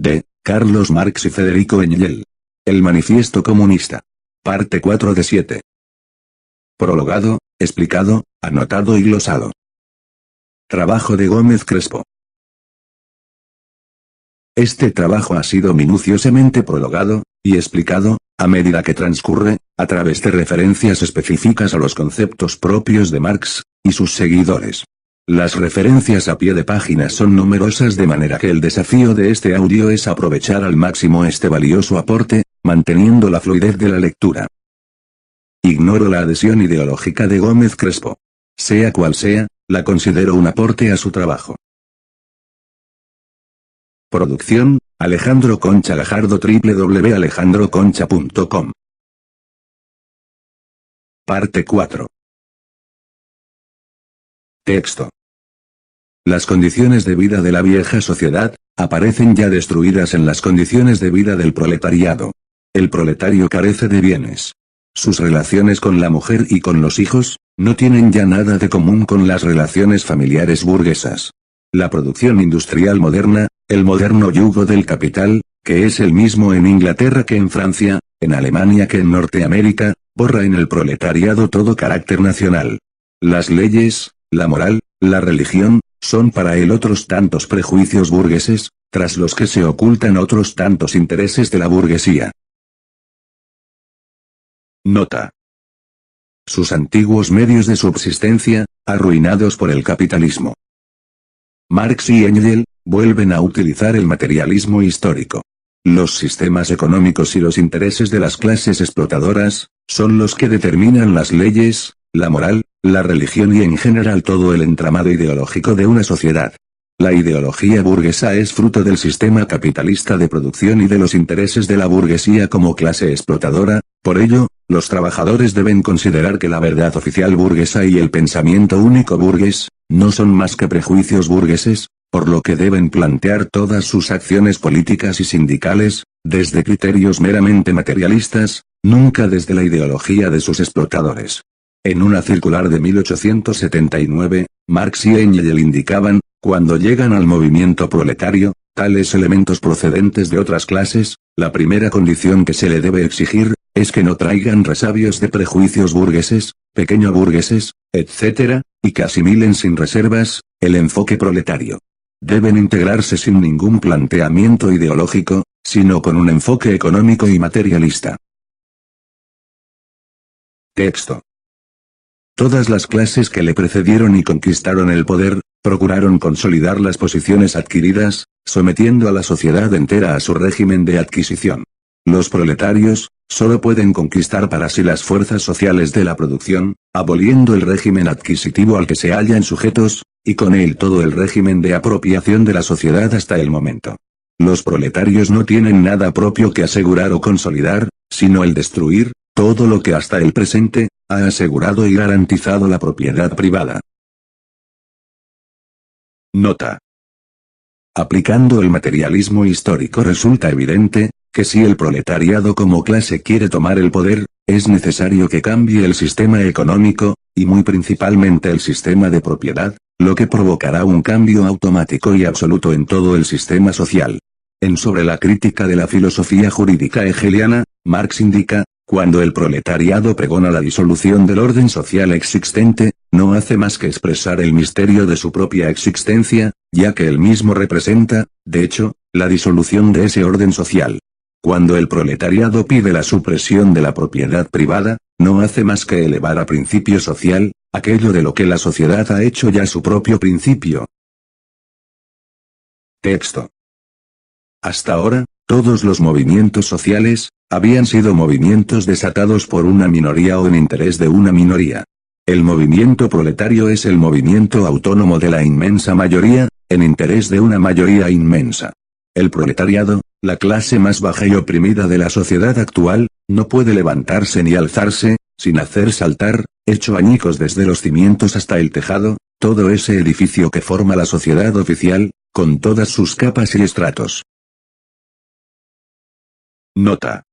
De Carlos Marx y Federico Engel. El Manifiesto Comunista. Parte 4 de 7. Prologado, explicado, anotado y glosado. Trabajo de Gómez Crespo. Este trabajo ha sido minuciosamente prologado, y explicado, a medida que transcurre, a través de referencias específicas a los conceptos propios de Marx, y sus seguidores. Las referencias a pie de página son numerosas, de manera que el desafío de este audio es aprovechar al máximo este valioso aporte, manteniendo la fluidez de la lectura. Ignoro la adhesión ideológica de Gómez Crespo. Sea cual sea, la considero un aporte a su trabajo. Producción, Alejandro Concha Gajardo, www.alejandroconcha.com. Parte 4. Texto. Las condiciones de vida de la vieja sociedad, aparecen ya destruidas en las condiciones de vida del proletariado. El proletario carece de bienes. Sus relaciones con la mujer y con los hijos, no tienen ya nada de común con las relaciones familiares burguesas. La producción industrial moderna, el moderno yugo del capital, que es el mismo en Inglaterra que en Francia, en Alemania que en Norteamérica, borra en el proletariado todo carácter nacional. Las leyes, la moral, la religión, son para él otros tantos prejuicios burgueses, tras los que se ocultan otros tantos intereses de la burguesía. Nota. Sus antiguos medios de subsistencia, arruinados por el capitalismo. Marx y Engel, vuelven a utilizar el materialismo histórico. Los sistemas económicos y los intereses de las clases explotadoras, son los que determinan las leyes, la moral, la religión y en general todo el entramado ideológico de una sociedad. La ideología burguesa es fruto del sistema capitalista de producción y de los intereses de la burguesía como clase explotadora, por ello, los trabajadores deben considerar que la verdad oficial burguesa y el pensamiento único burgués, no son más que prejuicios burgueses, por lo que deben plantear todas sus acciones políticas y sindicales, desde criterios meramente materialistas, nunca desde la ideología de sus explotadores. En una circular de 1879, Marx y Engel indicaban, cuando llegan al movimiento proletario, tales elementos procedentes de otras clases, la primera condición que se le debe exigir, es que no traigan resabios de prejuicios burgueses, pequeño burgueses, etc., y que asimilen sin reservas, el enfoque proletario. Deben integrarse sin ningún planteamiento ideológico, sino con un enfoque económico y materialista. Texto. Todas las clases que le precedieron y conquistaron el poder, procuraron consolidar las posiciones adquiridas, sometiendo a la sociedad entera a su régimen de adquisición. Los proletarios, solo pueden conquistar para sí las fuerzas sociales de la producción, aboliendo el régimen adquisitivo al que se hallan sujetos, y con él todo el régimen de apropiación de la sociedad hasta el momento. Los proletarios no tienen nada propio que asegurar o consolidar, sino el destruir todo lo que hasta el presente ha asegurado y garantizado la propiedad privada. Nota. Aplicando el materialismo histórico resulta evidente, que si el proletariado como clase quiere tomar el poder, es necesario que cambie el sistema económico, y muy principalmente el sistema de propiedad, lo que provocará un cambio automático y absoluto en todo el sistema social. En Sobre la crítica de la filosofía jurídica hegeliana, Marx indica, cuando el proletariado pregona la disolución del orden social existente, no hace más que expresar el misterio de su propia existencia, ya que él mismo representa, de hecho, la disolución de ese orden social. Cuando el proletariado pide la supresión de la propiedad privada, no hace más que elevar a principio social, aquello de lo que la sociedad ha hecho ya su propio principio. Texto. Hasta ahora, todos los movimientos sociales, habían sido movimientos desatados por una minoría o en interés de una minoría. El movimiento proletario es el movimiento autónomo de la inmensa mayoría, en interés de una mayoría inmensa. El proletariado, la clase más baja y oprimida de la sociedad actual, no puede levantarse ni alzarse, sin hacer saltar, hecho añicos desde los cimientos hasta el tejado, todo ese edificio que forma la sociedad oficial, con todas sus capas y estratos. Nota.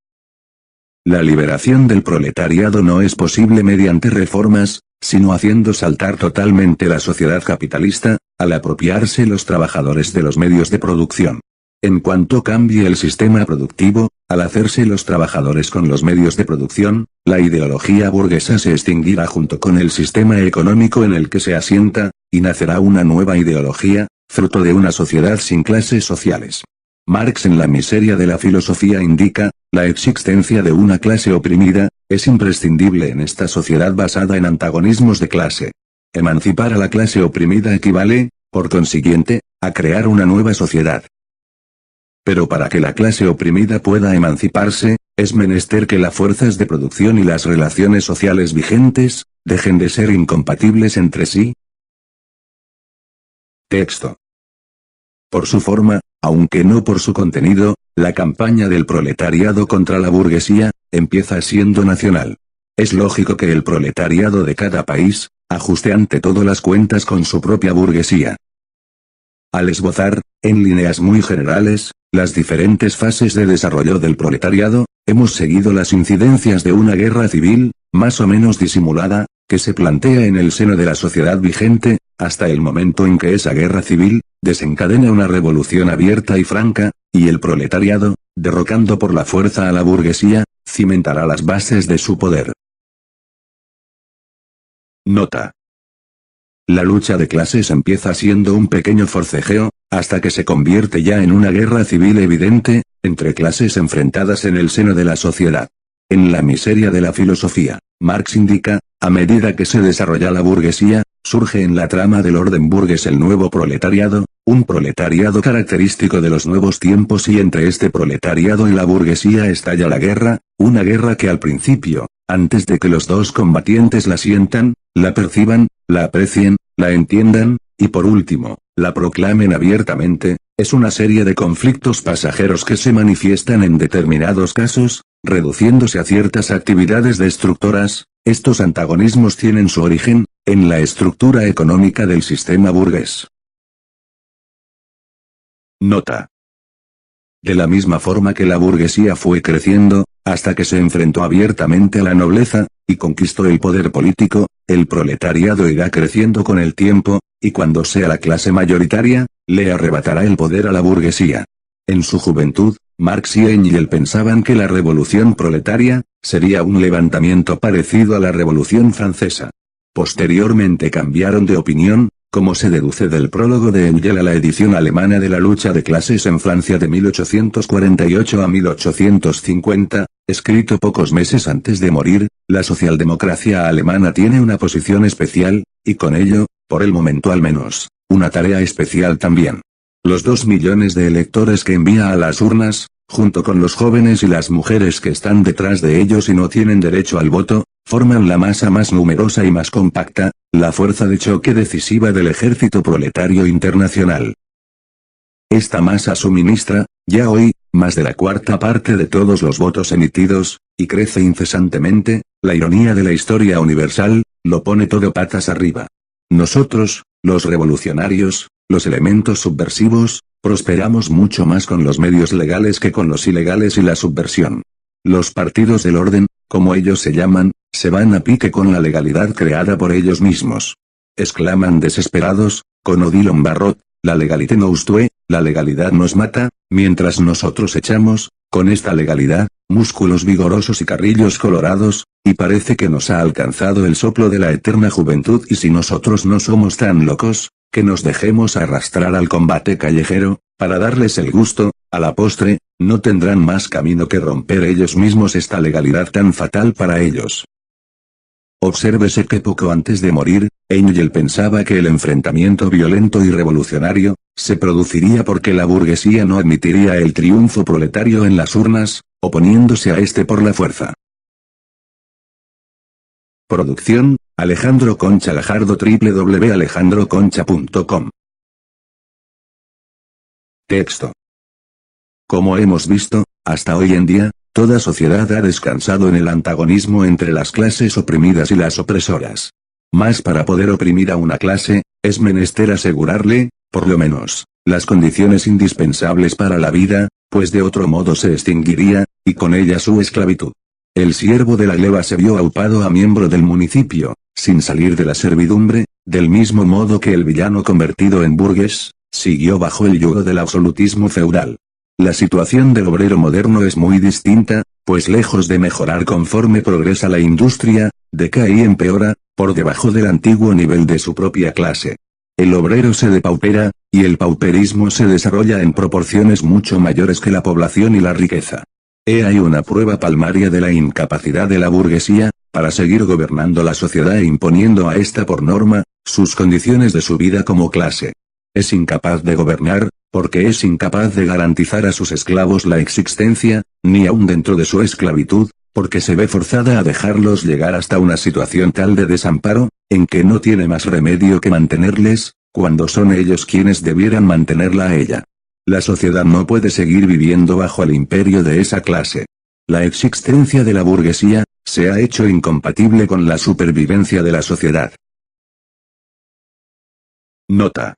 La liberación del proletariado no es posible mediante reformas, sino haciendo saltar totalmente la sociedad capitalista, al apropiarse los trabajadores de los medios de producción. En cuanto cambie el sistema productivo, al hacerse los trabajadores con los medios de producción, la ideología burguesa se extinguirá junto con el sistema económico en el que se asienta, y nacerá una nueva ideología, fruto de una sociedad sin clases sociales. Marx en La miseria de la filosofía indica, la existencia de una clase oprimida, es imprescindible en esta sociedad basada en antagonismos de clase. Emancipar a la clase oprimida equivale, por consiguiente, a crear una nueva sociedad. Pero para que la clase oprimida pueda emanciparse, es menester que las fuerzas de producción y las relaciones sociales vigentes, dejen de ser incompatibles entre sí. Texto. Por su forma, aunque no por su contenido, la campaña del proletariado contra la burguesía, empieza siendo nacional. Es lógico que el proletariado de cada país, ajuste ante todo las cuentas con su propia burguesía. Al esbozar, en líneas muy generales, las diferentes fases de desarrollo del proletariado, hemos seguido las incidencias de una guerra civil, más o menos disimulada, que se plantea en el seno de la sociedad vigente, hasta el momento en que esa guerra civil, desencadena una revolución abierta y franca, y el proletariado, derrocando por la fuerza a la burguesía, cimentará las bases de su poder. Nota. La lucha de clases empieza siendo un pequeño forcejeo, hasta que se convierte ya en una guerra civil evidente, entre clases enfrentadas en el seno de la sociedad. En La miseria de la filosofía, Marx indica, a medida que se desarrolla la burguesía, surge en la trama del orden burgués el nuevo proletariado, un proletariado característico de los nuevos tiempos, y entre este proletariado y la burguesía estalla la guerra, una guerra que al principio, antes de que los dos combatientes la sientan, la perciban, la aprecien, la entiendan, y por último, la proclamen abiertamente, es una serie de conflictos pasajeros que se manifiestan en determinados casos, reduciéndose a ciertas actividades destructoras. Estos antagonismos tienen su origen, en la estructura económica del sistema burgués. Nota. De la misma forma que la burguesía fue creciendo, hasta que se enfrentó abiertamente a la nobleza, y conquistó el poder político, el proletariado irá creciendo con el tiempo, y cuando sea la clase mayoritaria, le arrebatará el poder a la burguesía. En su juventud, Marx y Engels pensaban que la revolución proletaria, sería un levantamiento parecido a la Revolución Francesa. Posteriormente cambiaron de opinión, como se deduce del prólogo de Engels a la edición alemana de la lucha de clases en Francia de 1848 a 1850, escrito pocos meses antes de morir. La socialdemocracia alemana tiene una posición especial, y con ello, por el momento al menos, una tarea especial también. Los 2 millones de electores que envía a las urnas, junto con los jóvenes y las mujeres que están detrás de ellos y no tienen derecho al voto, forman la masa más numerosa y más compacta, la fuerza de choque decisiva del ejército proletario internacional. Esta masa suministra, ya hoy, más de la cuarta parte de todos los votos emitidos, y crece incesantemente. La ironía de la historia universal, lo pone todo patas arriba. Nosotros, los revolucionarios, los elementos subversivos, prosperamos mucho más con los medios legales que con los ilegales y la subversión. Los partidos del orden, como ellos se llaman, se van a pique con la legalidad creada por ellos mismos. Exclaman desesperados, con Odilon Barrot, la legalité nous tue, la legalidad nos mata, mientras nosotros echamos, con esta legalidad, músculos vigorosos y carrillos colorados, y parece que nos ha alcanzado el soplo de la eterna juventud. Y si nosotros no somos tan locos, que nos dejemos arrastrar al combate callejero, para darles el gusto, a la postre, no tendrán más camino que romper ellos mismos esta legalidad tan fatal para ellos. Obsérvese que poco antes de morir, Engels pensaba que el enfrentamiento violento y revolucionario, se produciría porque la burguesía no admitiría el triunfo proletario en las urnas, oponiéndose a este por la fuerza. Producción, Alejandro Concha Gajardo, www.alejandroconcha.com. Texto. Como hemos visto, hasta hoy en día, toda sociedad ha descansado en el antagonismo entre las clases oprimidas y las opresoras. Mas para poder oprimir a una clase, es menester asegurarle, por lo menos, las condiciones indispensables para la vida, pues de otro modo se extinguiría, y con ella su esclavitud. El siervo de la gleba se vio aupado a miembro del municipio, sin salir de la servidumbre, del mismo modo que el villano convertido en burgués, siguió bajo el yugo del absolutismo feudal. La situación del obrero moderno es muy distinta, pues lejos de mejorar conforme progresa la industria, decae y empeora, por debajo del antiguo nivel de su propia clase. El obrero se depaupera, y el pauperismo se desarrolla en proporciones mucho mayores que la población y la riqueza. He ahí una prueba palmaria de la incapacidad de la burguesía, para seguir gobernando la sociedad e imponiendo a ésta por norma, sus condiciones de su vida como clase. Es incapaz de gobernar, porque es incapaz de garantizar a sus esclavos la existencia, ni aun dentro de su esclavitud, porque se ve forzada a dejarlos llegar hasta una situación tal de desamparo, en que no tiene más remedio que mantenerles, cuando son ellos quienes debieran mantenerla a ella. La sociedad no puede seguir viviendo bajo el imperio de esa clase. La existencia de la burguesía, se ha hecho incompatible con la supervivencia de la sociedad. Nota.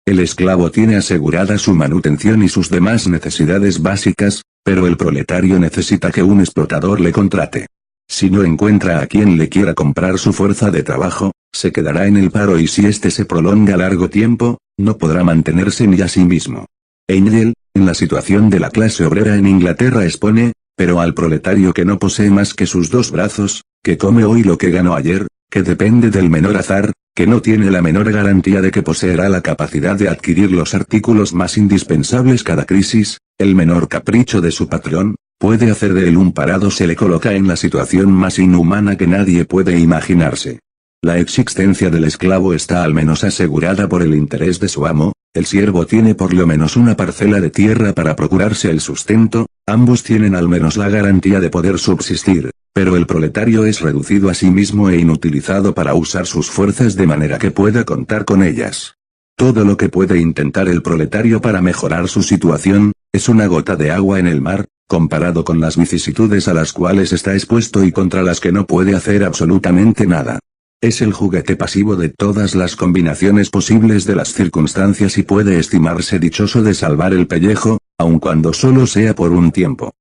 El esclavo tiene asegurada su manutención y sus demás necesidades básicas, pero el proletario necesita que un explotador le contrate. Si no encuentra a quien le quiera comprar su fuerza de trabajo, se quedará en el paro y si este se prolonga largo tiempo, no podrá mantenerse ni a sí mismo. Engel, en la situación de la clase obrera en Inglaterra expone, pero al proletario que no posee más que sus dos brazos, que come hoy lo que ganó ayer, que depende del menor azar, que no tiene la menor garantía de que poseerá la capacidad de adquirir los artículos más indispensables cada crisis, el menor capricho de su patrón, puede hacer de él un parado, se le coloca en la situación más inhumana que nadie puede imaginarse. La existencia del esclavo está al menos asegurada por el interés de su amo, el siervo tiene por lo menos una parcela de tierra para procurarse el sustento, ambos tienen al menos la garantía de poder subsistir, pero el proletario es reducido a sí mismo e inutilizado para usar sus fuerzas de manera que pueda contar con ellas. Todo lo que puede intentar el proletario para mejorar su situación, es una gota de agua en el mar, comparado con las vicisitudes a las cuales está expuesto y contra las que no puede hacer absolutamente nada. Es el juguete pasivo de todas las combinaciones posibles de las circunstancias y puede estimarse dichoso de salvar el pellejo, aun cuando solo sea por un tiempo.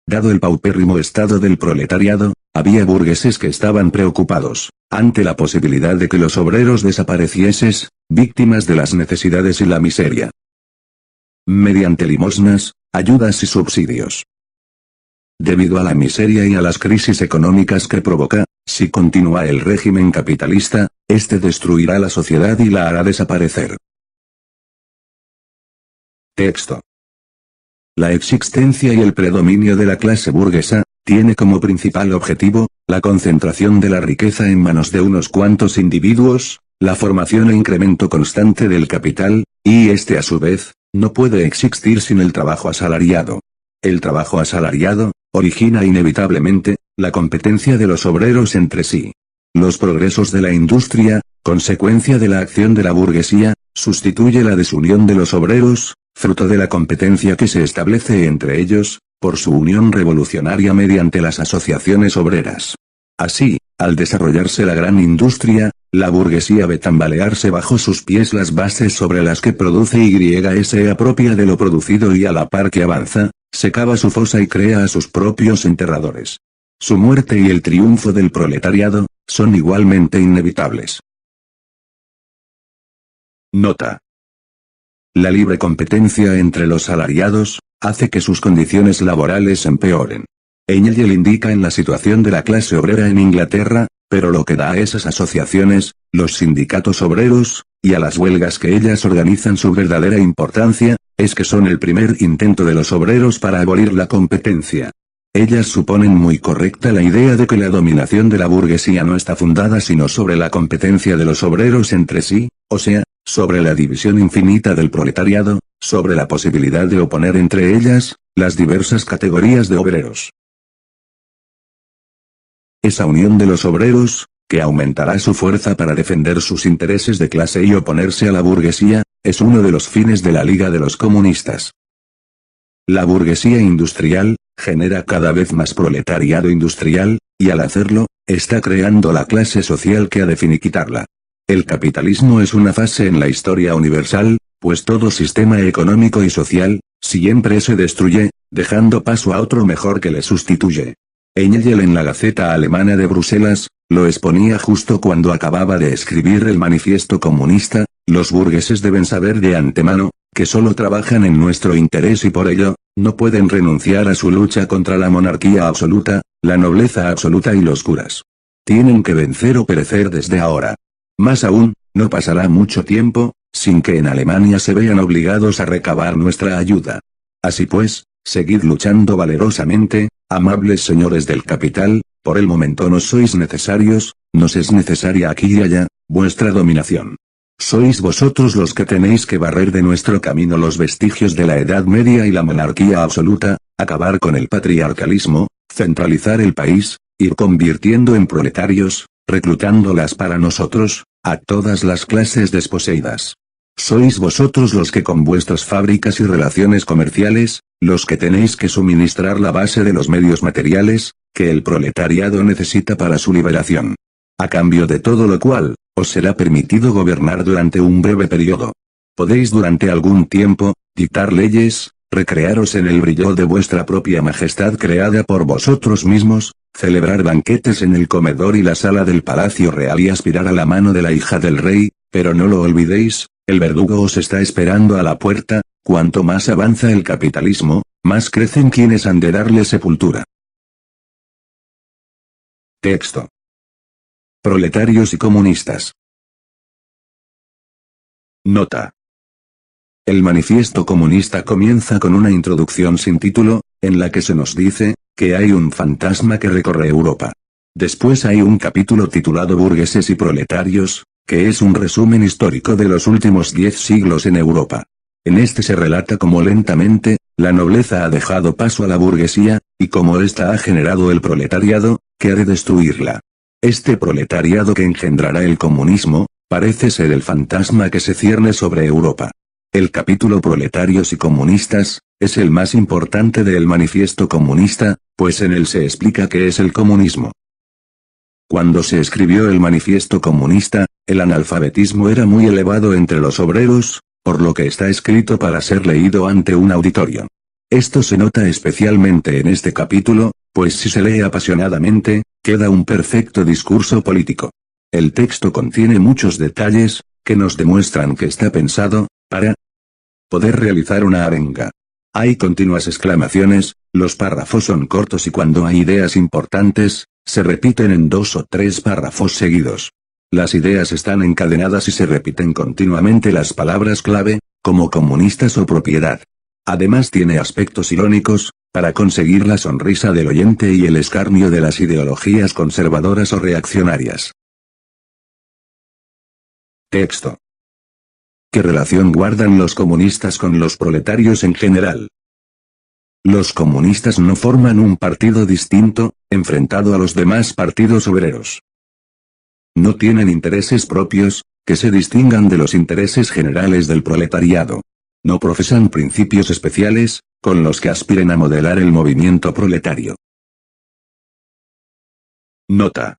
Dado el paupérrimo estado del proletariado, había burgueses que estaban preocupados, ante la posibilidad de que los obreros desapareciesen, víctimas de las necesidades y la miseria. Mediante limosnas, ayudas y subsidios. Debido a la miseria y a las crisis económicas que provoca, si continúa el régimen capitalista, este destruirá la sociedad y la hará desaparecer. Texto. La existencia y el predominio de la clase burguesa, tiene como principal objetivo, la concentración de la riqueza en manos de unos cuantos individuos, la formación e incremento constante del capital, y este a su vez, no puede existir sin el trabajo asalariado. El trabajo asalariado, origina inevitablemente, la competencia de los obreros entre sí. Los progresos de la industria, consecuencia de la acción de la burguesía, sustituye la desunión de los obreros, fruto de la competencia que se establece entre ellos, por su unión revolucionaria mediante las asociaciones obreras. Así, al desarrollarse la gran industria, la burguesía ve tambalearse bajo sus pies las bases sobre las que produce y se apropia de lo producido y a la par que avanza, se cava su fosa y crea a sus propios enterradores. Su muerte y el triunfo del proletariado, son igualmente inevitables. Nota. La libre competencia entre los salariados, hace que sus condiciones laborales empeoren. Engel indica en la situación de la clase obrera en Inglaterra, pero lo que da a esas asociaciones, los sindicatos obreros, y a las huelgas que ellas organizan su verdadera importancia, es que son el primer intento de los obreros para abolir la competencia. Ellas suponen muy correcta la idea de que la dominación de la burguesía no está fundada sino sobre la competencia de los obreros entre sí, o sea, sobre la división infinita del proletariado, sobre la posibilidad de oponer entre ellas, las diversas categorías de obreros. Esa unión de los obreros, que aumentará su fuerza para defender sus intereses de clase y oponerse a la burguesía, es uno de los fines de la Liga de los Comunistas. La burguesía industrial, genera cada vez más proletariado industrial, y al hacerlo, está creando la clase social que ha de finiquitarla. El capitalismo es una fase en la historia universal, pues todo sistema económico y social, siempre se destruye, dejando paso a otro mejor que le sustituye. Engel en la Gaceta Alemana de Bruselas, lo exponía justo cuando acababa de escribir el manifiesto comunista, los burgueses deben saber de antemano, que solo trabajan en nuestro interés y por ello, no pueden renunciar a su lucha contra la monarquía absoluta, la nobleza absoluta y los curas. Tienen que vencer o perecer desde ahora. Más aún, no pasará mucho tiempo, sin que en Alemania se vean obligados a recabar nuestra ayuda. Así pues, seguid luchando valerosamente, amables señores del capital, por el momento no sois necesarios, nos es necesaria aquí y allá, vuestra dominación. Sois vosotros los que tenéis que barrer de nuestro camino los vestigios de la Edad Media y la monarquía absoluta, acabar con el patriarcalismo, centralizar el país, ir convirtiendo en proletarios, reclutándolas para nosotros, a todas las clases desposeídas. Sois vosotros los que con vuestras fábricas y relaciones comerciales, los que tenéis que suministrar la base de los medios materiales, que el proletariado necesita para su liberación. A cambio de todo lo cual, os será permitido gobernar durante un breve periodo. Podéis durante algún tiempo, dictar leyes, recrearos en el brillo de vuestra propia majestad creada por vosotros mismos, celebrar banquetes en el comedor y la sala del palacio real y aspirar a la mano de la hija del rey, pero no lo olvidéis, el verdugo os está esperando a la puerta, cuanto más avanza el capitalismo, más crecen quienes han de darle sepultura. Texto. Proletarios y comunistas. Nota. El manifiesto comunista comienza con una introducción sin título, en la que se nos dice, que hay un fantasma que recorre Europa. Después hay un capítulo titulado Burgueses y Proletarios, que es un resumen histórico de los últimos 10 siglos en Europa. En este se relata cómo lentamente, la nobleza ha dejado paso a la burguesía, y cómo ésta ha generado el proletariado, que ha de destruirla. Este proletariado que engendrará el comunismo, parece ser el fantasma que se cierne sobre Europa. El capítulo Proletarios y Comunistas, es el más importante del manifiesto comunista, pues en él se explica qué es el comunismo. Cuando se escribió el manifiesto comunista, el analfabetismo era muy elevado entre los obreros, por lo que está escrito para ser leído ante un auditorio. Esto se nota especialmente en este capítulo, pues si se lee apasionadamente, queda un perfecto discurso político. El texto contiene muchos detalles, que nos demuestran que está pensado, para poder realizar una arenga. Hay continuas exclamaciones, los párrafos son cortos y cuando hay ideas importantes, se repiten en 2 o 3 párrafos seguidos. Las ideas están encadenadas y se repiten continuamente las palabras clave, como comunistas o propiedad. Además tiene aspectos irónicos, para conseguir la sonrisa del oyente y el escarnio de las ideologías conservadoras o reaccionarias. Texto. ¿Qué relación guardan los comunistas con los proletarios en general? Los comunistas no forman un partido distinto, enfrentado a los demás partidos obreros. No tienen intereses propios, que se distingan de los intereses generales del proletariado. No profesan principios especiales, con los que aspiren a modelar el movimiento proletario. Nota.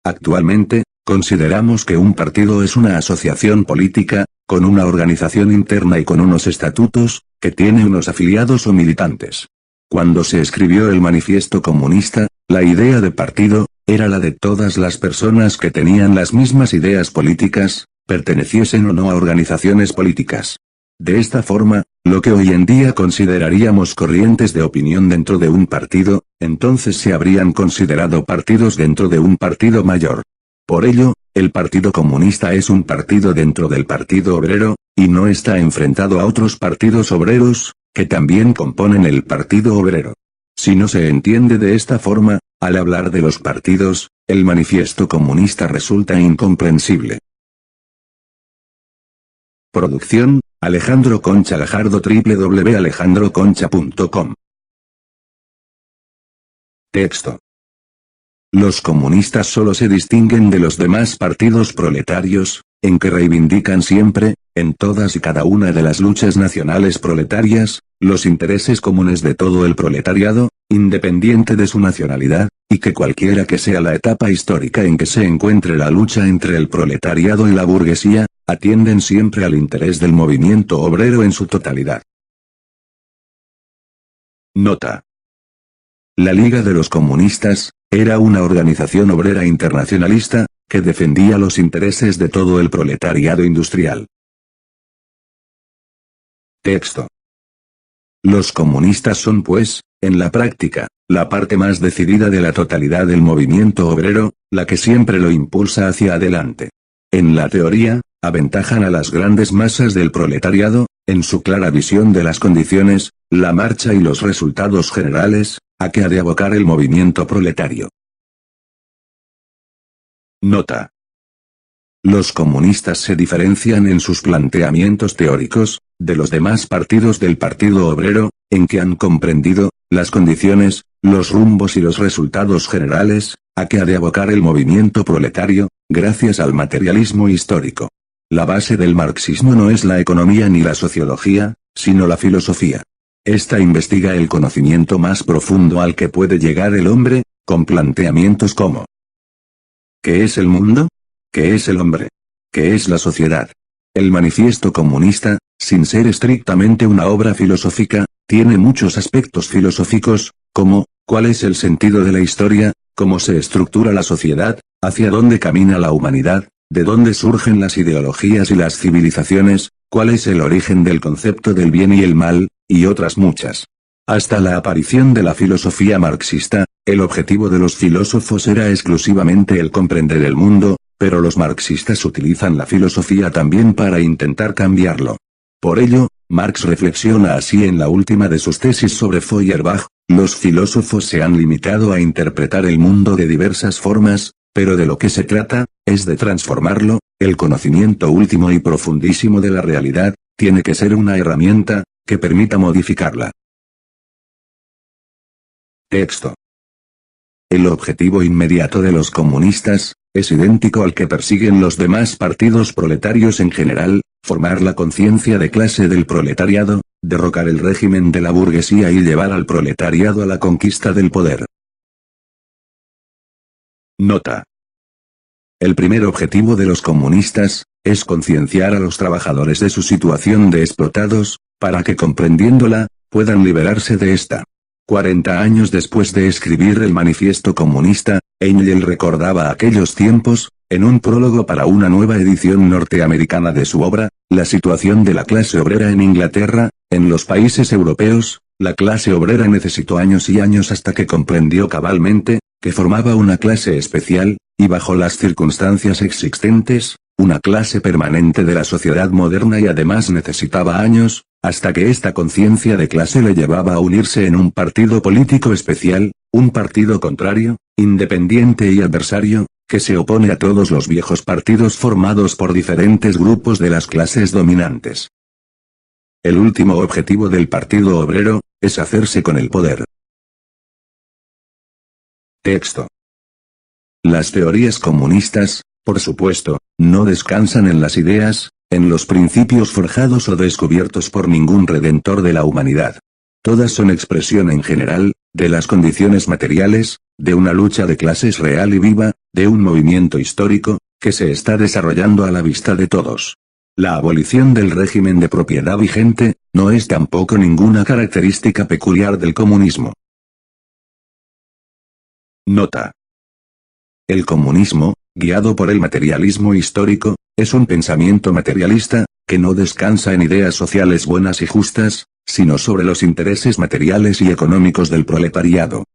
Actualmente, consideramos que un partido es una asociación política, con una organización interna y con unos estatutos, que tiene unos afiliados o militantes. Cuando se escribió el manifiesto comunista, la idea de partido, era la de todas las personas que tenían las mismas ideas políticas, perteneciesen o no a organizaciones políticas. De esta forma, lo que hoy en día consideraríamos corrientes de opinión dentro de un partido, entonces se habrían considerado partidos dentro de un partido mayor. Por ello, el Partido Comunista es un partido dentro del Partido Obrero, y no está enfrentado a otros partidos obreros, que también componen el Partido Obrero. Si no se entiende de esta forma, al hablar de los partidos, el manifiesto comunista resulta incomprensible. Producción, Alejandro Concha Gajardo www.alejandroconcha.com. Texto. Los comunistas solo se distinguen de los demás partidos proletarios, en que reivindican siempre, en todas y cada una de las luchas nacionales proletarias, los intereses comunes de todo el proletariado, independiente de su nacionalidad, y que cualquiera que sea la etapa histórica en que se encuentre la lucha entre el proletariado y la burguesía, atienden siempre al interés del movimiento obrero en su totalidad. Nota. La Liga de los Comunistas, era una organización obrera internacionalista, que defendía los intereses de todo el proletariado industrial. Texto. Los comunistas son pues, en la práctica, la parte más decidida de la totalidad del movimiento obrero, la que siempre lo impulsa hacia adelante. En la teoría, aventajan a las grandes masas del proletariado, en su clara visión de las condiciones, la marcha y los resultados generales, a que ha de abocar el movimiento proletario. Nota. Los comunistas se diferencian en sus planteamientos teóricos, de los demás partidos del Partido Obrero, en que han comprendido, las condiciones, los rumbos y los resultados generales, a que ha de abocar el movimiento proletario, gracias al materialismo histórico. La base del marxismo no es la economía ni la sociología, sino la filosofía. Esta investiga el conocimiento más profundo al que puede llegar el hombre, con planteamientos como: ¿qué es el mundo? ¿Qué es el hombre? ¿Qué es la sociedad? El manifiesto comunista, sin ser estrictamente una obra filosófica, tiene muchos aspectos filosóficos, como, ¿cuál es el sentido de la historia? ¿Cómo se estructura la sociedad? ¿Hacia dónde camina la humanidad? ¿De dónde surgen las ideologías y las civilizaciones? ¿Cuál es el origen del concepto del bien y el mal? Y otras muchas. Hasta la aparición de la filosofía marxista, el objetivo de los filósofos era exclusivamente el comprender el mundo, pero los marxistas utilizan la filosofía también para intentar cambiarlo. Por ello, Marx reflexiona así en la última de sus tesis sobre Feuerbach: los filósofos se han limitado a interpretar el mundo de diversas formas, pero de lo que se trata, es de transformarlo. El conocimiento último y profundísimo de la realidad, tiene que ser una herramienta, que permita modificarla. Texto. El objetivo inmediato de los comunistas, es idéntico al que persiguen los demás partidos proletarios en general: formar la conciencia de clase del proletariado, derrocar el régimen de la burguesía y llevar al proletariado a la conquista del poder. Nota. El primer objetivo de los comunistas, es concienciar a los trabajadores de su situación de explotados, para que comprendiéndola, puedan liberarse de esta. 40 años después de escribir el manifiesto comunista, Engels recordaba aquellos tiempos, en un prólogo para una nueva edición norteamericana de su obra, la situación de la clase obrera en Inglaterra. En los países europeos, la clase obrera necesitó años y años hasta que comprendió cabalmente, que formaba una clase especial, y bajo las circunstancias existentes, una clase permanente de la sociedad moderna, y además necesitaba años, hasta que esta conciencia de clase le llevaba a unirse en un partido político especial, un partido contrario, independiente y adversario, que se opone a todos los viejos partidos formados por diferentes grupos de las clases dominantes. El último objetivo del Partido Obrero, es hacerse con el poder. Texto. Las teorías comunistas, por supuesto, no descansan en las ideas, en los principios forjados o descubiertos por ningún redentor de la humanidad. Todas son expresión en general, de las condiciones materiales, de una lucha de clases real y viva, de un movimiento histórico, que se está desarrollando a la vista de todos. La abolición del régimen de propiedad vigente, no es tampoco ninguna característica peculiar del comunismo. Nota. El comunismo, guiado por el materialismo histórico, es un pensamiento materialista, que no descansa en ideas sociales buenas y justas, sino sobre los intereses materiales y económicos del proletariado.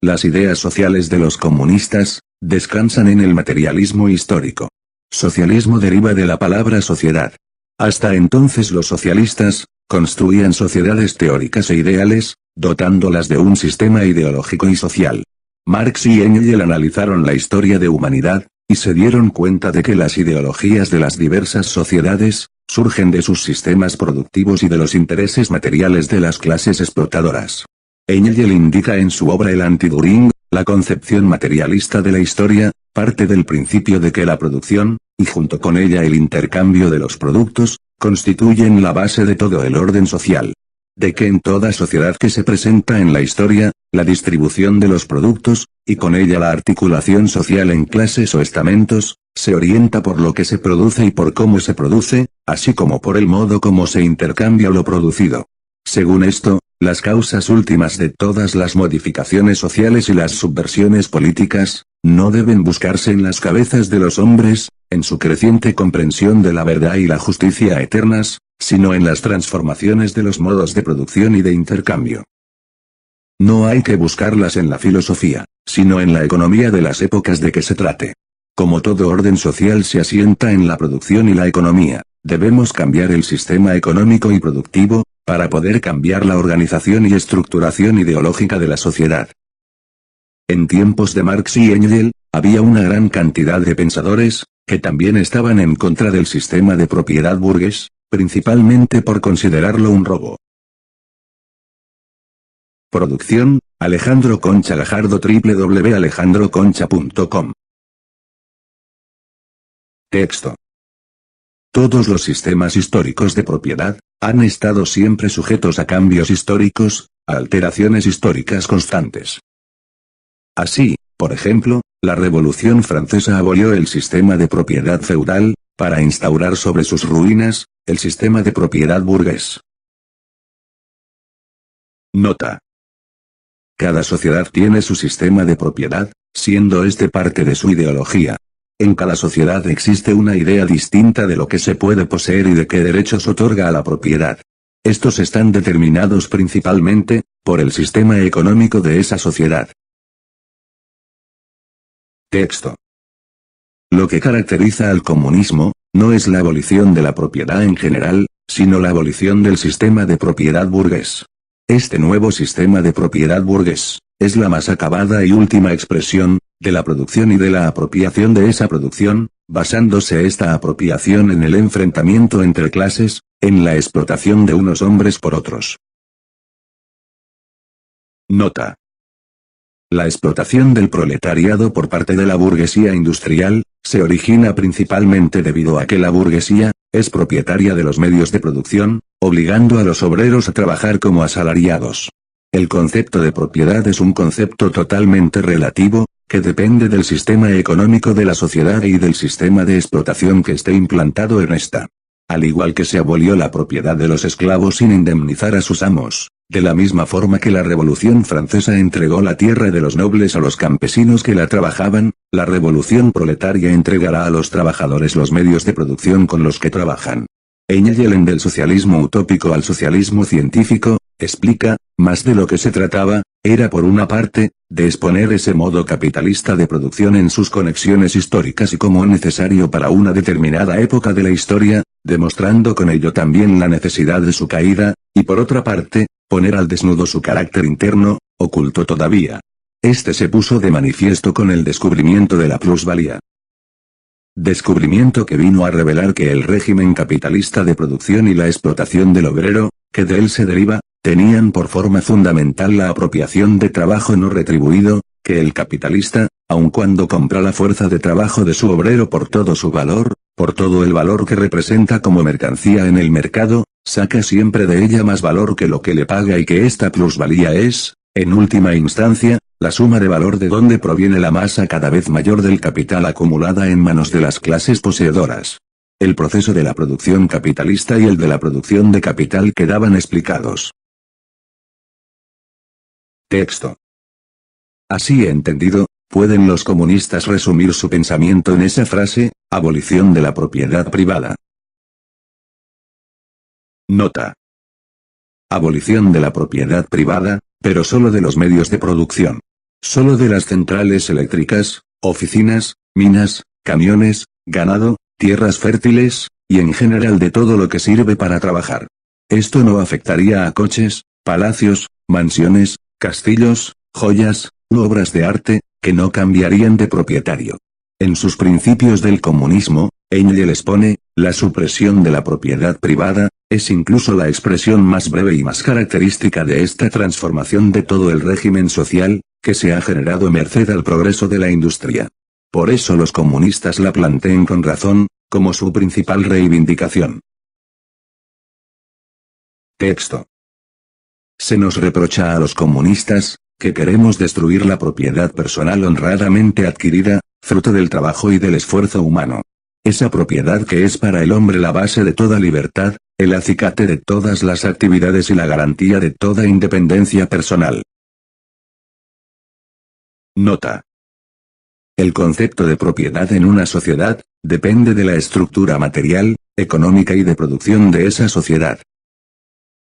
Las ideas sociales de los comunistas, descansan en el materialismo histórico. Socialismo deriva de la palabra sociedad. Hasta entonces los socialistas, construían sociedades teóricas e ideales, dotándolas de un sistema ideológico y social. Marx y Engels analizaron la historia de humanidad, y se dieron cuenta de que las ideologías de las diversas sociedades, surgen de sus sistemas productivos y de los intereses materiales de las clases explotadoras. Engels indica en su obra El Anti-Düring, la concepción materialista de la historia, parte del principio de que la producción, y junto con ella el intercambio de los productos, constituyen la base de todo el orden social. De que en toda sociedad que se presenta en la historia, la distribución de los productos, y con ella la articulación social en clases o estamentos, se orienta por lo que se produce y por cómo se produce, así como por el modo como se intercambia lo producido. Según esto, las causas últimas de todas las modificaciones sociales y las subversiones políticas, no deben buscarse en las cabezas de los hombres, en su creciente comprensión de la verdad y la justicia eternas, sino en las transformaciones de los modos de producción y de intercambio. No hay que buscarlas en la filosofía, sino en la economía de las épocas de que se trate. Como todo orden social se asienta en la producción y la economía, debemos cambiar el sistema económico y productivo, para poder cambiar la organización y estructuración ideológica de la sociedad. En tiempos de Marx y Engels, había una gran cantidad de pensadores, que también estaban en contra del sistema de propiedad burgués, principalmente por considerarlo un robo. Producción, Alejandro Concha Gajardo www.alejandroconcha.com. Texto. Todos los sistemas históricos de propiedad, han estado siempre sujetos a cambios históricos, a alteraciones históricas constantes. Así, por ejemplo, la Revolución Francesa abolió el sistema de propiedad feudal, para instaurar sobre sus ruinas, el sistema de propiedad burgués. Nota. Cada sociedad tiene su sistema de propiedad, siendo este parte de su ideología. En cada sociedad existe una idea distinta de lo que se puede poseer y de qué derechos otorga a la propiedad. Estos están determinados principalmente, por el sistema económico de esa sociedad. Texto. Lo que caracteriza al comunismo, no es la abolición de la propiedad en general, sino la abolición del sistema de propiedad burgués. Este nuevo sistema de propiedad burgués, es la más acabada y última expresión, de la producción y de la apropiación de esa producción, basándose esta apropiación en el enfrentamiento entre clases, en la explotación de unos hombres por otros. Nota. La explotación del proletariado por parte de la burguesía industrial, se origina principalmente debido a que la burguesía, es propietaria de los medios de producción, obligando a los obreros a trabajar como asalariados. El concepto de propiedad es un concepto totalmente relativo, que depende del sistema económico de la sociedad y del sistema de explotación que esté implantado en esta. Al igual que se abolió la propiedad de los esclavos sin indemnizar a sus amos, de la misma forma que la Revolución Francesa entregó la tierra de los nobles a los campesinos que la trabajaban, la Revolución Proletaria entregará a los trabajadores los medios de producción con los que trabajan. Engels, del socialismo utópico al socialismo científico, explica, más de lo que se trataba, era por una parte, de exponer ese modo capitalista de producción en sus conexiones históricas y como necesario para una determinada época de la historia, demostrando con ello también la necesidad de su caída, y por otra parte, poner al desnudo su carácter interno, oculto todavía. Este se puso de manifiesto con el descubrimiento de la plusvalía. Descubrimiento que vino a revelar que el régimen capitalista de producción y la explotación del obrero, que de él se deriva, tenían por forma fundamental la apropiación de trabajo no retribuido, que el capitalista, aun cuando compra la fuerza de trabajo de su obrero por todo su valor, por todo el valor que representa como mercancía en el mercado, saca siempre de ella más valor que lo que le paga y que esta plusvalía es, en última instancia, la suma de valor de donde proviene la masa cada vez mayor del capital acumulada en manos de las clases poseedoras. El proceso de la producción capitalista y el de la producción de capital quedaban explicados. Texto. Así entendido, pueden los comunistas resumir su pensamiento en esa frase, abolición de la propiedad privada. Nota. Abolición de la propiedad privada, pero solo de los medios de producción. Solo de las centrales eléctricas, oficinas, minas, camiones, ganado, tierras fértiles, y en general de todo lo que sirve para trabajar. Esto no afectaría a coches, palacios, mansiones, castillos, joyas, u obras de arte, que no cambiarían de propietario. En sus principios del comunismo, Engels expone, la supresión de la propiedad privada, es incluso la expresión más breve y más característica de esta transformación de todo el régimen social, que se ha generado merced al progreso de la industria. Por eso los comunistas la plantean con razón, como su principal reivindicación. Texto. Se nos reprocha a los comunistas, que queremos destruir la propiedad personal honradamente adquirida, fruto del trabajo y del esfuerzo humano. Esa propiedad que es para el hombre la base de toda libertad, el acicate de todas las actividades y la garantía de toda independencia personal. Nota. El concepto de propiedad en una sociedad, depende de la estructura material, económica y de producción de esa sociedad.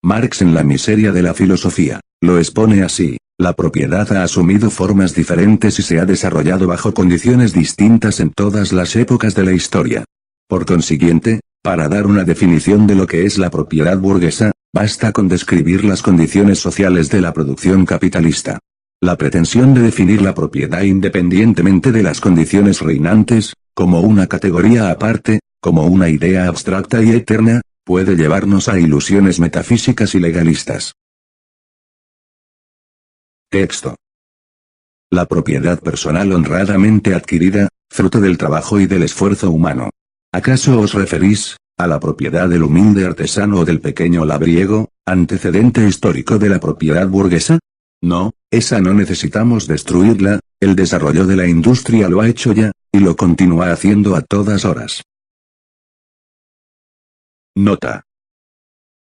Marx en La miseria de la filosofía, lo expone así: la propiedad ha asumido formas diferentes y se ha desarrollado bajo condiciones distintas en todas las épocas de la historia. Por consiguiente, para dar una definición de lo que es la propiedad burguesa, basta con describir las condiciones sociales de la producción capitalista. La pretensión de definir la propiedad independientemente de las condiciones reinantes, como una categoría aparte, como una idea abstracta y eterna, puede llevarnos a ilusiones metafísicas y legalistas. Texto. La propiedad personal honradamente adquirida, fruto del trabajo y del esfuerzo humano. ¿Acaso os referís a la propiedad del humilde artesano o del pequeño labriego, antecedente histórico de la propiedad burguesa? No, esa no necesitamos destruirla, el desarrollo de la industria lo ha hecho ya, y lo continúa haciendo a todas horas. Nota.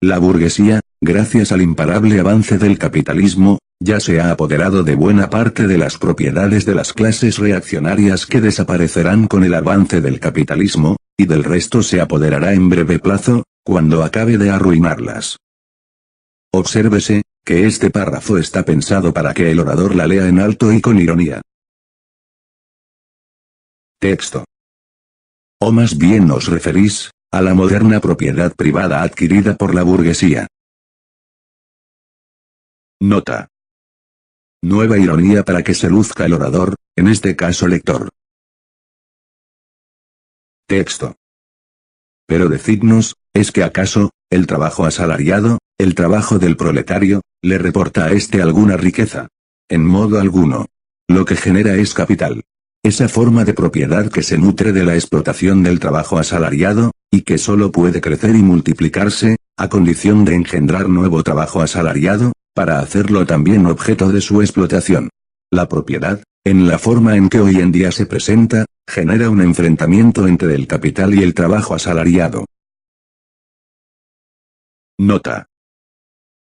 La burguesía, gracias al imparable avance del capitalismo, ya se ha apoderado de buena parte de las propiedades de las clases reaccionarias que desaparecerán con el avance del capitalismo, y del resto se apoderará en breve plazo, cuando acabe de arruinarlas. Obsérvese, que este párrafo está pensado para que el orador la lea en alto y con ironía. Texto. O más bien os referís a la moderna propiedad privada adquirida por la burguesía. Nota. Nueva ironía para que se luzca el orador, en este caso lector. Texto. Pero decidnos, ¿es que acaso, el trabajo asalariado, el trabajo del proletario, le reporta a éste alguna riqueza? En modo alguno. Lo que genera es capital. Esa forma de propiedad que se nutre de la explotación del trabajo asalariado, y que solo puede crecer y multiplicarse, a condición de engendrar nuevo trabajo asalariado, para hacerlo también objeto de su explotación. La propiedad, en la forma en que hoy en día se presenta, genera un enfrentamiento entre el capital y el trabajo asalariado. Nota.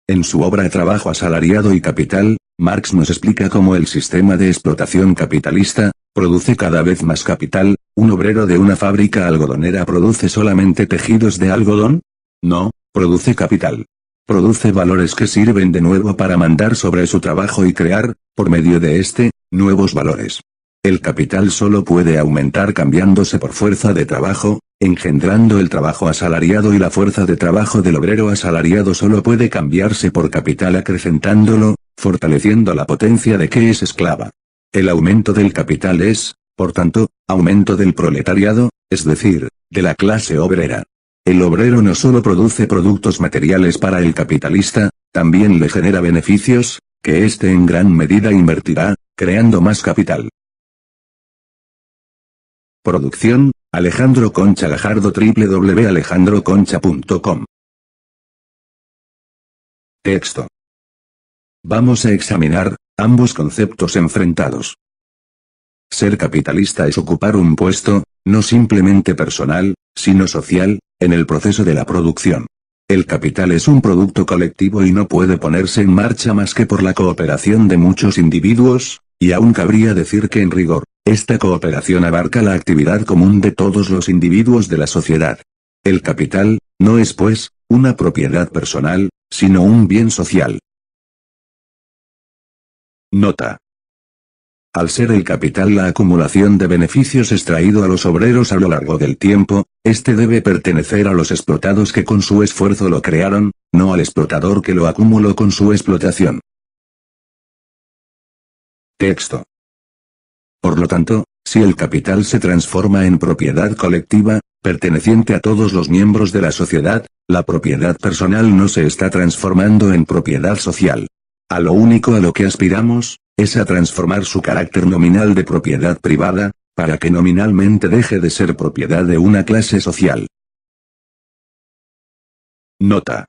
En su obra Trabajo asalariado y capital, Marx nos explica cómo el sistema de explotación capitalista produce cada vez más capital. ¿Un obrero de una fábrica algodonera produce solamente tejidos de algodón? No, produce capital. Produce valores que sirven de nuevo para mandar sobre su trabajo y crear, por medio de este, nuevos valores. El capital solo puede aumentar cambiándose por fuerza de trabajo, engendrando el trabajo asalariado, y la fuerza de trabajo del obrero asalariado solo puede cambiarse por capital acrecentándolo, fortaleciendo la potencia de que es esclava. El aumento del capital es, por tanto, aumento del proletariado, es decir, de la clase obrera. El obrero no solo produce productos materiales para el capitalista, también le genera beneficios, que éste en gran medida invertirá, creando más capital. Producción, Alejandro Concha Gajardo, www.alejandroconcha.com. Texto. Vamos a examinar ambos conceptos enfrentados. Ser capitalista es ocupar un puesto, no simplemente personal, sino social, en el proceso de la producción. El capital es un producto colectivo y no puede ponerse en marcha más que por la cooperación de muchos individuos, y aún cabría decir que en rigor, esta cooperación abarca la actividad común de todos los individuos de la sociedad. El capital, no es pues, una propiedad personal, sino un bien social. Nota. Al ser el capital la acumulación de beneficios extraído a los obreros a lo largo del tiempo, este debe pertenecer a los explotados que con su esfuerzo lo crearon, no al explotador que lo acumuló con su explotación. Texto. Por lo tanto, si el capital se transforma en propiedad colectiva, perteneciente a todos los miembros de la sociedad, la propiedad personal no se está transformando en propiedad social. A lo único a lo que aspiramos, es a transformar su carácter nominal de propiedad privada, para que nominalmente deje de ser propiedad de una clase social. Nota.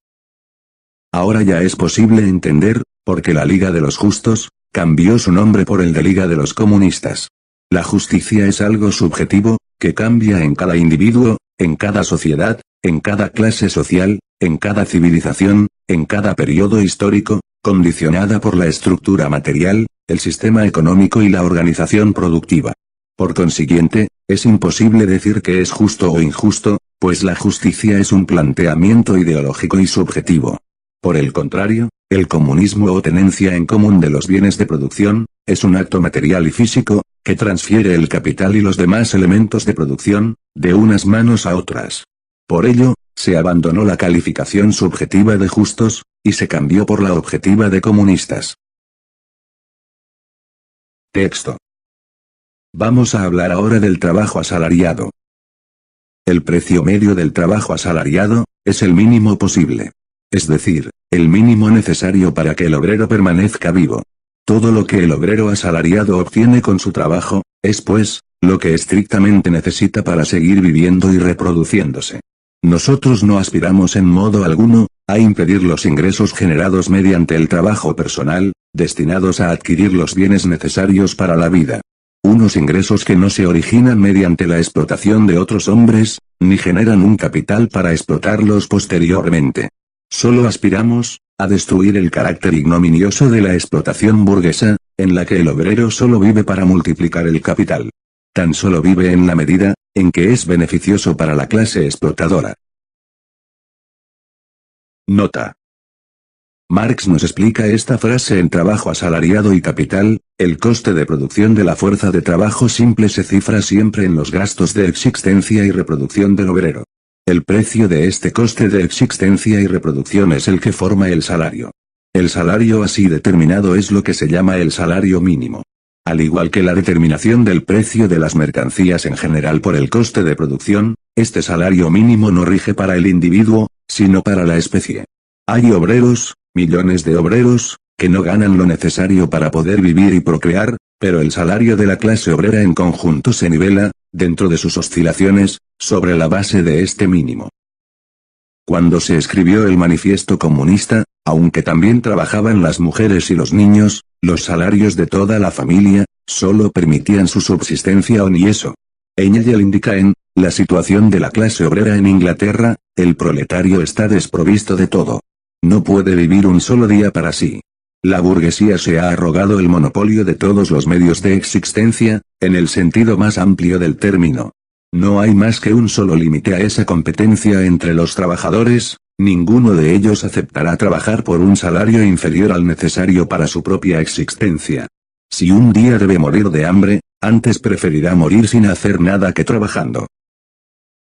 Ahora ya es posible entender, por qué la Liga de los Justos cambió su nombre por el de Liga de los Comunistas. La justicia es algo subjetivo, que cambia en cada individuo, en cada sociedad, en cada clase social, en cada civilización, en cada periodo histórico, condicionada por la estructura material, el sistema económico y la organización productiva. Por consiguiente, es imposible decir que es justo o injusto, pues la justicia es un planteamiento ideológico y subjetivo. Por el contrario, el comunismo o tenencia en común de los bienes de producción, es un acto material y físico, que transfiere el capital y los demás elementos de producción, de unas manos a otras. Por ello, se abandonó la calificación subjetiva de justos, y se cambió por la objetiva de comunistas. Texto. Vamos a hablar ahora del trabajo asalariado. El precio medio del trabajo asalariado, es el mínimo posible. Es decir, el mínimo necesario para que el obrero permanezca vivo. Todo lo que el obrero asalariado obtiene con su trabajo, es pues, lo que estrictamente necesita para seguir viviendo y reproduciéndose. Nosotros no aspiramos en modo alguno, a impedir los ingresos generados mediante el trabajo personal, destinados a adquirir los bienes necesarios para la vida. Unos ingresos que no se originan mediante la explotación de otros hombres, ni generan un capital para explotarlos posteriormente. Solo aspiramos, a destruir el carácter ignominioso de la explotación burguesa, en la que el obrero solo vive para multiplicar el capital. Tan solo vive en la medida, en que es beneficioso para la clase explotadora. Nota. Marx nos explica esta frase en Trabajo asalariado y capital: el coste de producción de la fuerza de trabajo simple se cifra siempre en los gastos de existencia y reproducción del obrero. El precio de este coste de existencia y reproducción es el que forma el salario. El salario así determinado es lo que se llama el salario mínimo. Al igual que la determinación del precio de las mercancías en general por el coste de producción, este salario mínimo no rige para el individuo, sino para la especie. Hay obreros, millones de obreros, que no ganan lo necesario para poder vivir y procrear, pero el salario de la clase obrera en conjunto se nivela, dentro de sus oscilaciones, sobre la base de este mínimo. Cuando se escribió el manifiesto comunista, aunque también trabajaban las mujeres y los niños, los salarios de toda la familia, solo permitían su subsistencia o ni eso. Engel indica en La situación de la clase obrera en Inglaterra: el proletario está desprovisto de todo. No puede vivir un solo día para sí. La burguesía se ha arrogado el monopolio de todos los medios de existencia, en el sentido más amplio del término. No hay más que un solo límite a esa competencia entre los trabajadores: ninguno de ellos aceptará trabajar por un salario inferior al necesario para su propia existencia. Si un día debe morir de hambre, antes preferirá morir sin hacer nada que trabajando.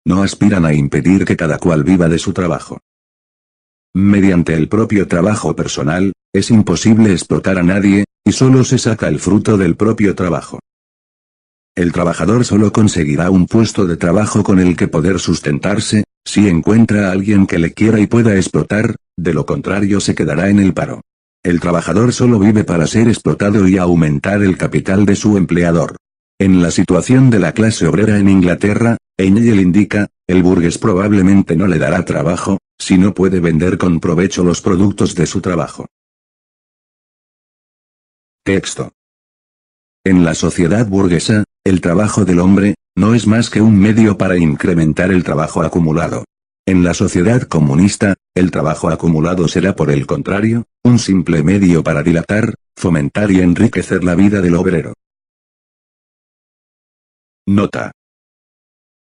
No aspiran a impedir que cada cual viva de su trabajo. Mediante el propio trabajo personal, es imposible explotar a nadie, y solo se saca el fruto del propio trabajo. El trabajador solo conseguirá un puesto de trabajo con el que poder sustentarse, si encuentra a alguien que le quiera y pueda explotar, de lo contrario se quedará en el paro. El trabajador solo vive para ser explotado y aumentar el capital de su empleador. En la situación de la clase obrera en Inglaterra, Engel indica: el burgués probablemente no le dará trabajo, si no puede vender con provecho los productos de su trabajo. Texto. En la sociedad burguesa, el trabajo del hombre, no es más que un medio para incrementar el trabajo acumulado. En la sociedad comunista, el trabajo acumulado será por el contrario, un simple medio para dilatar, fomentar y enriquecer la vida del obrero. Nota.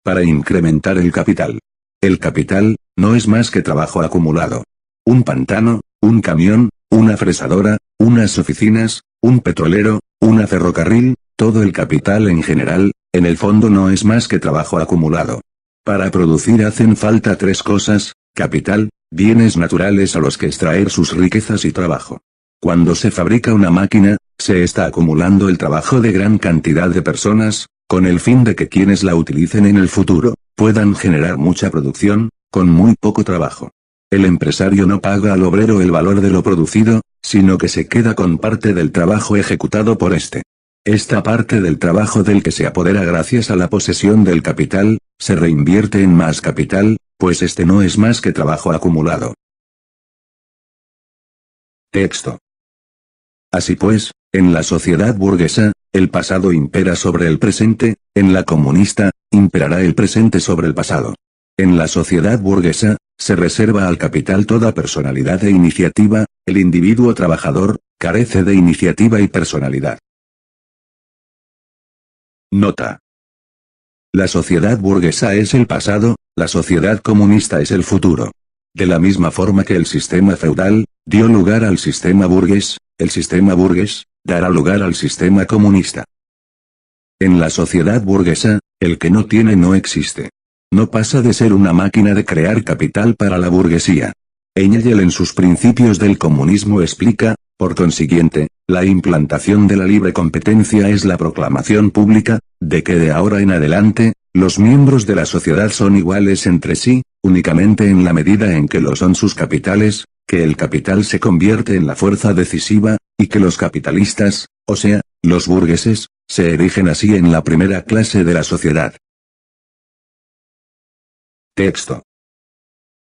Para incrementar el capital. El capital, no es más que trabajo acumulado. Un pantano, un camión, una fresadora, unas oficinas, un petrolero, una ferrocarril, todo el capital en general, en el fondo no es más que trabajo acumulado. Para producir hacen falta tres cosas: capital, bienes naturales a los que extraer sus riquezas y trabajo. Cuando se fabrica una máquina, se está acumulando el trabajo de gran cantidad de personas, con el fin de que quienes la utilicen en el futuro, puedan generar mucha producción, con muy poco trabajo. El empresario no paga al obrero el valor de lo producido, sino que se queda con parte del trabajo ejecutado por este. Esta parte del trabajo del que se apodera gracias a la posesión del capital, se reinvierte en más capital, pues este no es más que trabajo acumulado. Texto. Así pues, en la sociedad burguesa, el pasado impera sobre el presente; en la comunista, imperará el presente sobre el pasado. En la sociedad burguesa, se reserva al capital toda personalidad e iniciativa; el individuo trabajador, carece de iniciativa y personalidad. Nota. La sociedad burguesa es el pasado, la sociedad comunista es el futuro. De la misma forma que el sistema feudal dio lugar al sistema burgués, el sistema burgués dará lugar al sistema comunista. En la sociedad burguesa, el que no tiene no existe. No pasa de ser una máquina de crear capital para la burguesía. Engel en sus principios del comunismo explica, por consiguiente, la implantación de la libre competencia es la proclamación pública, de que de ahora en adelante, los miembros de la sociedad son iguales entre sí, únicamente en la medida en que lo son sus capitales, que el capital se convierte en la fuerza decisiva, y que los capitalistas, o sea, los burgueses, se erigen así en la primera clase de la sociedad. Texto.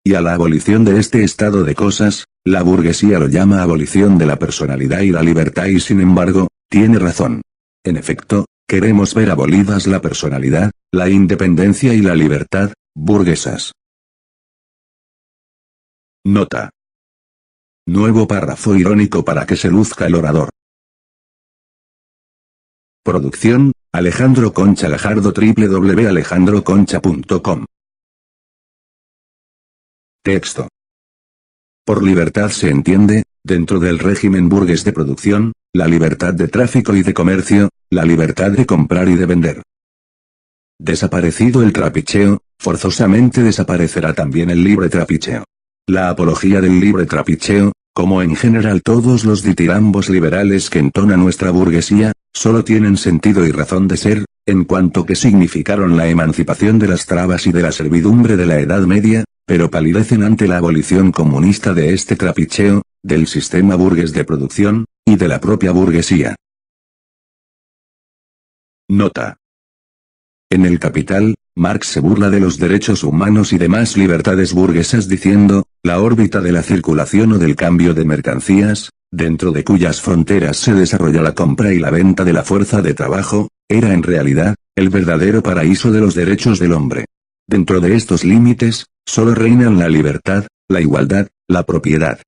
Y a la abolición de este estado de cosas, la burguesía lo llama abolición de la personalidad y la libertad y sin embargo, tiene razón. En efecto, queremos ver abolidas la personalidad, la independencia y la libertad, burguesas. Nota. Nuevo párrafo irónico para que se luzca el orador. Producción, Alejandro Concha Gajardo www.alejandroconcha.com. Texto. Por libertad se entiende, dentro del régimen burgués de producción, la libertad de tráfico y de comercio, la libertad de comprar y de vender. Desaparecido el trapicheo, forzosamente desaparecerá también el libre trapicheo. La apología del libre trapicheo, como en general todos los ditirambos liberales que entona nuestra burguesía, solo tienen sentido y razón de ser, en cuanto que significaron la emancipación de las trabas y de la servidumbre de la Edad Media, pero palidecen ante la abolición comunista de este trapicheo, del sistema burgués de producción, y de la propia burguesía. Nota. En El Capital, Marx se burla de los derechos humanos y demás libertades burguesas diciendo, la órbita de la circulación o del cambio de mercancías, dentro de cuyas fronteras se desarrolla la compra y la venta de la fuerza de trabajo, era en realidad, el verdadero paraíso de los derechos del hombre. Dentro de estos límites, solo reinan la libertad, la igualdad, la propiedad.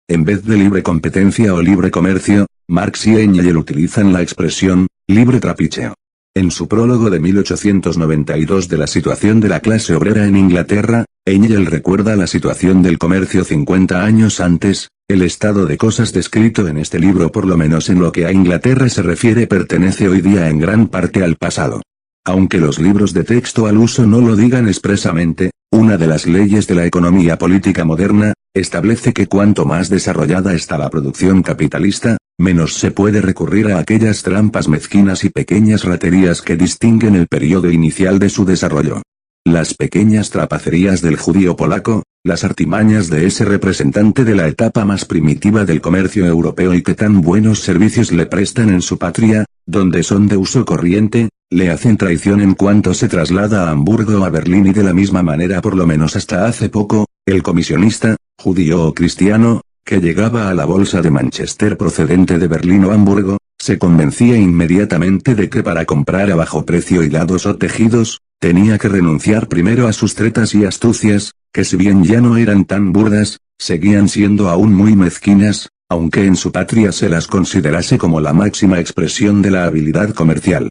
En vez de libre competencia o libre comercio, Marx y Engel utilizan la expresión, libre trapicheo. En su prólogo de 1892 de la situación de la clase obrera en Inglaterra, Engel recuerda la situación del comercio 50 años antes, el estado de cosas descrito en este libro por lo menos en lo que a Inglaterra se refiere pertenece hoy día en gran parte al pasado. Aunque los libros de texto al uso no lo digan expresamente, una de las leyes de la economía política moderna, establece que cuanto más desarrollada está la producción capitalista, menos se puede recurrir a aquellas trampas mezquinas y pequeñas raterías que distinguen el periodo inicial de su desarrollo. Las pequeñas trapacerías del judío polaco, las artimañas de ese representante de la etapa más primitiva del comercio europeo y que tan buenos servicios le prestan en su patria, donde son de uso corriente, le hacen traición en cuanto se traslada a Hamburgo o a Berlín y de la misma manera por lo menos hasta hace poco, el comisionista, judío o cristiano, que llegaba a la bolsa de Manchester procedente de Berlín o Hamburgo, se convencía inmediatamente de que para comprar a bajo precio hilados o tejidos, tenía que renunciar primero a sus tretas y astucias, que si bien ya no eran tan burdas, seguían siendo aún muy mezquinas, aunque en su patria se las considerase como la máxima expresión de la habilidad comercial.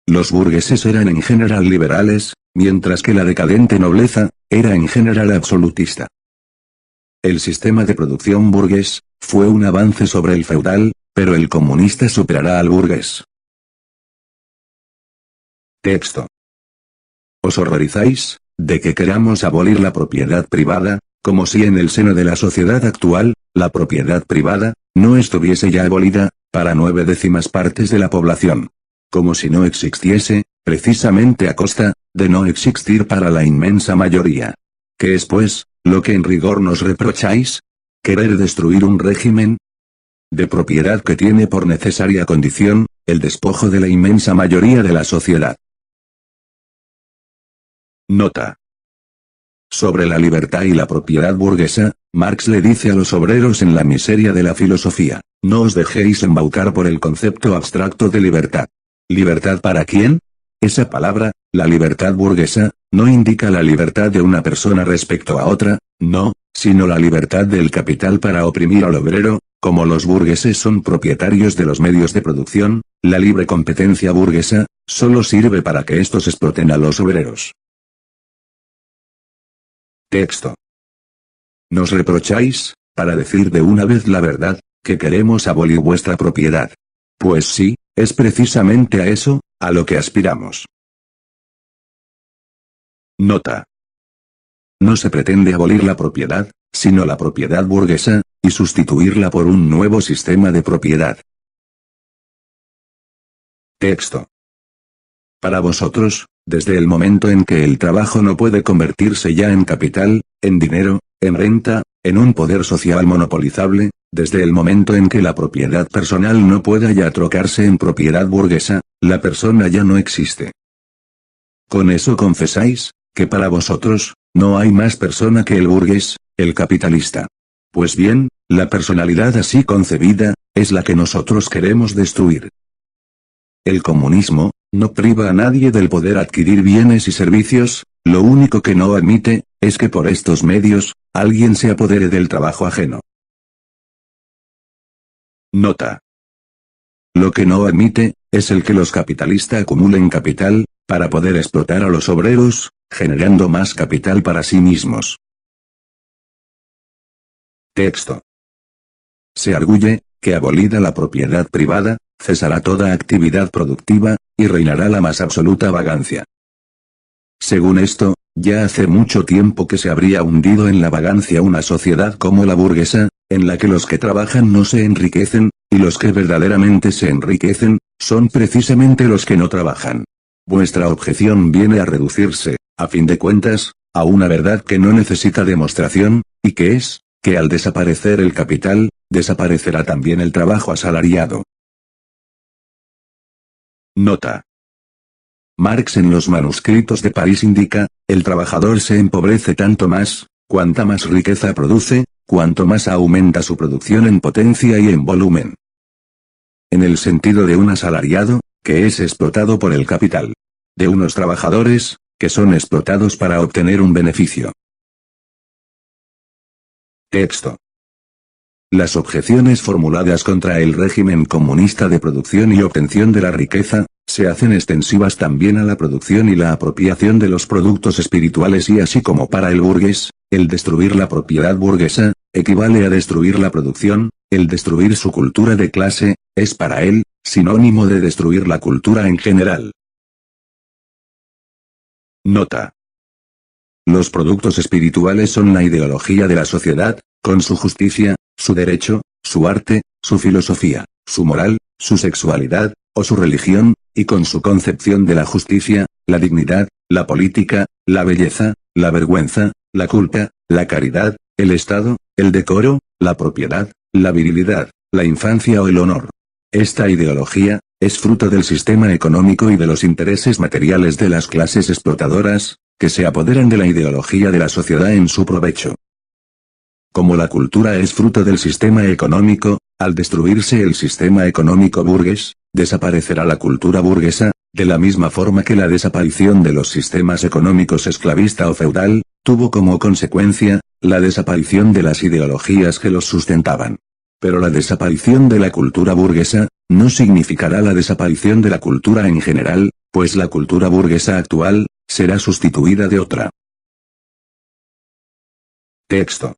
Los burgueses eran en general liberales, mientras que la decadente nobleza, era en general absolutista. El sistema de producción burgués, fue un avance sobre el feudal, pero el comunista superará al burgués. Texto. ¿Os horrorizáis, de que queramos abolir la propiedad privada, como si en el seno de la sociedad actual, la propiedad privada, no estuviese ya abolida, para 9/10 partes de la población? Como si no existiese, precisamente a costa, de no existir para la inmensa mayoría. ¿Qué es pues, lo que en rigor nos reprocháis? ¿Querer destruir un régimen de propiedad que tiene por necesaria condición, el despojo de la inmensa mayoría de la sociedad? Nota. Sobre la libertad y la propiedad burguesa, Marx le dice a los obreros en La miseria de la filosofía, no os dejéis embaucar por el concepto abstracto de libertad. ¿Libertad para quién? Esa palabra, la libertad burguesa, no indica la libertad de una persona respecto a otra, no, sino la libertad del capital para oprimir al obrero, como los burgueses son propietarios de los medios de producción, la libre competencia burguesa, solo sirve para que estos exploten a los obreros. Texto. Nos reprocháis, para decir de una vez la verdad, que queremos abolir vuestra propiedad. Pues sí, es precisamente a eso, a lo que aspiramos. Nota. No se pretende abolir la propiedad, sino la propiedad burguesa, y sustituirla por un nuevo sistema de propiedad. Texto. Para vosotros, desde el momento en que el trabajo no puede convertirse ya en capital, en dinero, en renta, en un poder social monopolizable, desde el momento en que la propiedad personal no pueda ya trocarse en propiedad burguesa, la persona ya no existe. Con eso confesáis, que para vosotros, no hay más persona que el burgués, el capitalista. Pues bien, la personalidad así concebida, es la que nosotros queremos destruir. El comunismo, no priva a nadie del poder adquirir bienes y servicios, lo único que no admite, es que por estos medios, alguien se apodere del trabajo ajeno. Nota. Lo que no admite, es el que los capitalistas acumulen capital, para poder explotar a los obreros, generando más capital para sí mismos. Texto. Se arguye, que abolida la propiedad privada, cesará toda actividad productiva, y reinará la más absoluta vagancia. Según esto, ya hace mucho tiempo que se habría hundido en la vagancia una sociedad como la burguesa, en la que los que trabajan no se enriquecen, y los que verdaderamente se enriquecen, son precisamente los que no trabajan. Vuestra objeción viene a reducirse, a fin de cuentas, a una verdad que no necesita demostración, y que es, que al desaparecer el capital, desaparecerá también el trabajo asalariado. Nota. Marx en los manuscritos de París indica, el trabajador se empobrece tanto más, cuanta más riqueza produce, cuanto más aumenta su producción en potencia y en volumen. En el sentido de un asalariado, que es explotado por el capital. De unos trabajadores, que son explotados para obtener un beneficio. Texto. Las objeciones formuladas contra el régimen comunista de producción y obtención de la riqueza, se hacen extensivas también a la producción y la apropiación de los productos espirituales y así como para el burgués, el destruir la propiedad burguesa, equivale a destruir la producción, el destruir su cultura de clase, es para él, sinónimo de destruir la cultura en general. Nota. Los productos espirituales son la ideología de la sociedad, con su justicia, su derecho, su arte, su filosofía, su moral, su sexualidad, o su religión, y con su concepción de la justicia, la dignidad, la política, la belleza, la vergüenza, la culpa, la caridad, el Estado, el decoro, la propiedad, la virilidad, la infancia o el honor. Esta ideología, es fruto del sistema económico y de los intereses materiales de las clases explotadoras, que se apoderan de la ideología de la sociedad en su provecho. Como la cultura es fruto del sistema económico, al destruirse el sistema económico burgués, desaparecerá la cultura burguesa, de la misma forma que la desaparición de los sistemas económicos esclavista o feudal, tuvo como consecuencia, la desaparición de las ideologías que los sustentaban. Pero la desaparición de la cultura burguesa, no significará la desaparición de la cultura en general, pues la cultura burguesa actual, será sustituida de otra. Texto.